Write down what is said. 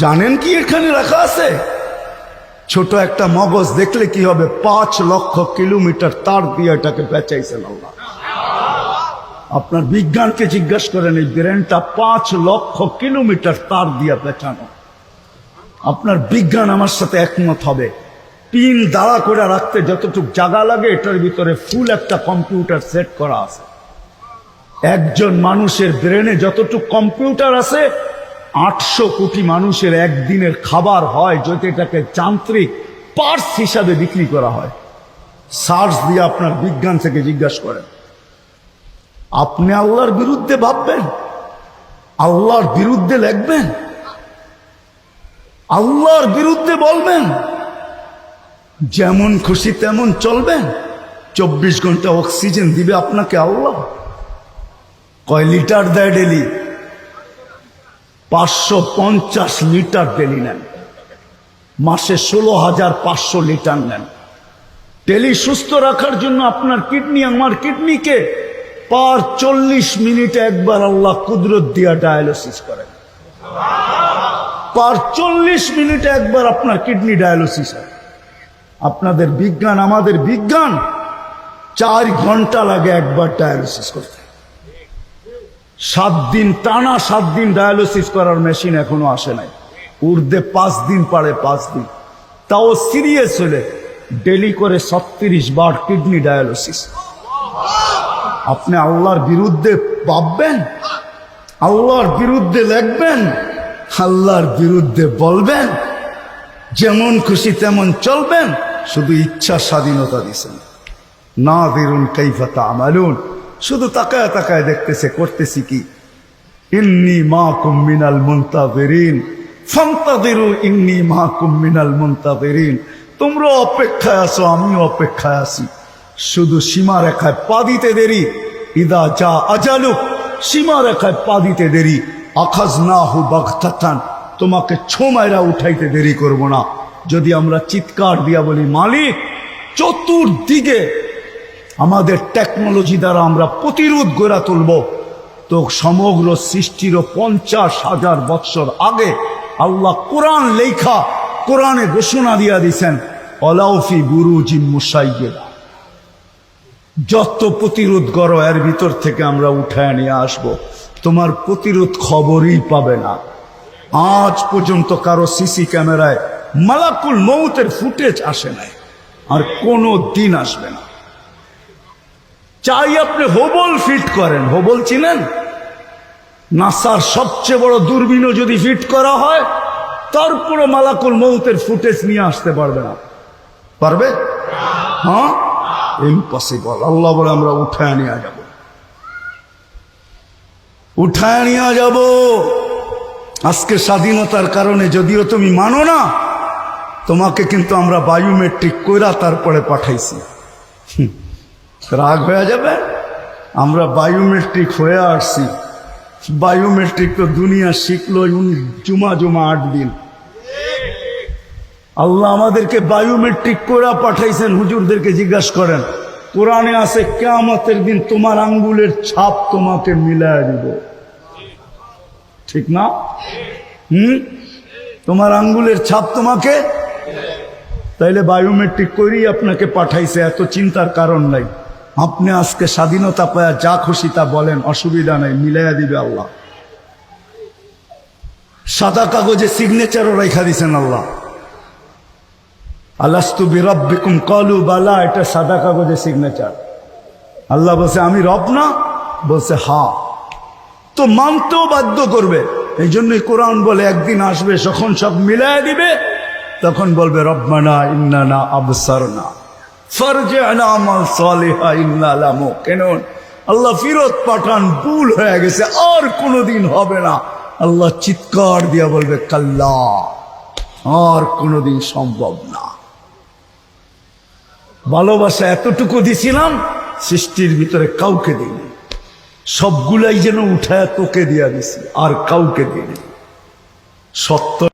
জানেন কি এখানে রাখা আছে? ছোট একটা মগজ দেখলে কি হবে? 5 লক্ষ কিলোমিটার তার দিয়ে এটাকে পেঁচাইছেন আল্লাহ। আপনার বিজ্ঞানকে জিজ্ঞাসা করেন, এই ব্রেনটা 5 লক্ষ কিলোমিটার তার দিয়ে পেঁচানো। আপনার বিজ্ঞান আমার সাথে একমত হবে। পিন দাঁড়া করে রাখতে যতটুকু জায়গা লাগে এটার ভিতরে ফুল একটা কম্পিউটার সেট করা আছে। একজন মানুষের ব্রেনে যতটুকু কম্পিউটার আছে 800 কোটি মানুষের একদিনের খাবার হয়, যদি এটাকে যান্ত্রিক পার্টস হিসাবে বিক্রি করা হয়। সার্চ দিয়ে আপনার বিজ্ঞান থেকে জিজ্ঞাসা করেন। আপনি আল্লাহর বিরুদ্ধে ভাববেন, আল্লাহর বিরুদ্ধে লিখবেন, আল্লাহর বিরুদ্ধে বলবেন, যেমন খুশি তেমন চলবেন। 24 ঘন্টা অক্সিজেন দিবে আপনাকে আল্লাহ। কয় লিটার দেয় ডেলি? 550 লিটার ডেলি নেন। মাসে 16,500 লিটার নেন। ডেলি সুস্থ রাখার জন্য আপনার কিডনি, আমার কিডনিকে পার 40 মিনিটে একবার আল্লাহ কুদরত দিয়া ডায়ালিসিস করেন। পার 40 মিনিটে একবার আপনার কিডনি ডায়ালিসিস হয়। আপনাদের বিজ্ঞান, আমাদের বিজ্ঞান 4 ঘন্টা লাগে একবার ডায়ালিসিস করতে। 7 দিন টানা, 7 দিন ডায়ালিসিস করার মেশিন এখনো আসে নাই। উর্দে 5 দিন পারে, 5 দিন। তাও সিরিয়াস হলে ডেলি করে 36 বার কিডনি ডায়ালিসিস। আপনি আল্লাহর বিরুদ্ধে ভাববেন, আল্লাহর বিরুদ্ধে লিখবেন, আল্লাহর বিরুদ্ধে বলবেন, যেমন খুশি তেমন চলবেন। শুধু ইচ্ছা স্বাধীনতা দিছেন। নাযিরুন কাইফা তা'মালুন, শুধু তাকায় তাকায় দেখতেছে করতেছি কি। ইন্নী মাকুম মিনাল মুনতাযিরিন ফান্তাযিরু ইন্নী মাকুম মিনাল মুনতাযিরিন। তোমরা অপেক্ষায় আছো, আমিও অপেক্ষায় আছি। শুধু সীমা রেখায় পা দিতে দেরি। ইদা যা আজালুক, সীমা রেখায় পা দিতে দেরি। আখাযনাহু বাগতাতান, তোমাকে ছোমাইরা উঠাইতে দেরি করব না। যদি আমরা চিৎকার দিয়া বলি মালিক, চতুর্দিকে আমাদের টেকনোলজি দ্বারা আমরা প্রতিরোধ গড়ে তুলব, তো সমগ্র সৃষ্টির 50,000 বৎসর আগে আল্লাহ কোরআন লেখা, কোরআনে ঘোষণা দিয়া দিছেন, অলাউফি বুরুজিন মুশাইয়্যিদা। যত প্রতিরোধ করো এর ভিতর থেকে আমরা উঠায় নিয়ে আসব। তোমার প্রতিরোধ খবরই পাবে না। আজ পর্যন্ত কারো সিসি ক্যামেরায় মালাকুল মউতের ফুটেজ আসে নাই, আর কোনো দিন আসবে না। চাই আপনি হোবল ফিট করেন। হোবল চিনেন? নাসার সবচেয়ে বড় দূরবীনও যদি ফিট করা হয়, তারপরে মালাকুল মউতের ফুটেজ নিয়ে আসতে পারবে না। পারবে? হ্যাঁ, ইম্পসিবল। আল্লাহ বলে আমরা উঠায় নিয়ে যাব, উঠায় নিয়ে যাব। আজকে স্বাধীনতার কারণে যদিও তুমি মানো না, তোমাকে কিন্তু আমরা বায়োমেট্রিক কইরা তারপরে পাঠাইছি। রাগ হয়ে যাবে? আমরা বায়োমেট্রিক হয়ে আসছি। বায়োমেট্রিক তো দুনিয়া শিখলো জুমা 8 দিন। আল্লাহ আমাদেরকে বায়োমেট্রিক কইরা পাঠাইছেন। হুজুরদেরকে জিজ্ঞাসা করেন, কোরআনে আছে কিয়ামতের দিন তোমার আঙ্গুলের ছাপ তোমাকে মিলায় দিব। ঠিক না? তোমার আঙ্গুলের ছাপ তোমাকে, তাইলে বায়োমেট্রিক করেই আপনাকে পাঠাইছে। এত চিন্তার কারণ নাই। আপনি আজকে স্বাধীনতা পায়া যা খুশি তা বলেন, অসুবিধা নাই, মিলাইয়া দিবে আল্লাহ। সাদা কাগজে সিগনেচারও রেখা দিছেন আল্লাহ। আলাস্তু বিরাব্বিকুম ক্বালু বালা, এটা সাদা কাগজে সিগনেচার। আল্লাহ বলছে আমি রব না? বলছে হ্যাঁ। তো মানতেও বাধ্য করবে। এই জন্যই কোরআন বলে একদিন আসবে যখন সব মিলাইয়া দিবে, তখন বলবে রব্বানা ইন্নানা আবসারনা ফারজি'না আমাল সালিহা ইন্না লামুকিনুন। আল্লাহ ফিরত পাঠান, ভুল হয়ে গেছে, আর কোনোদিন হবে না। আল্লাহ চিৎকার দিয়া বলবে কাল্লা, আর কোনোদিন সম্ভব না। ভালোবাসা এতটুকু দিছিলাম, সৃষ্টির ভিতরে কাউকে দিইনি। সবগুলাই যেন উঠায় তোকে দিয়া দিছি, আর কাউকে দিইনি। সত্য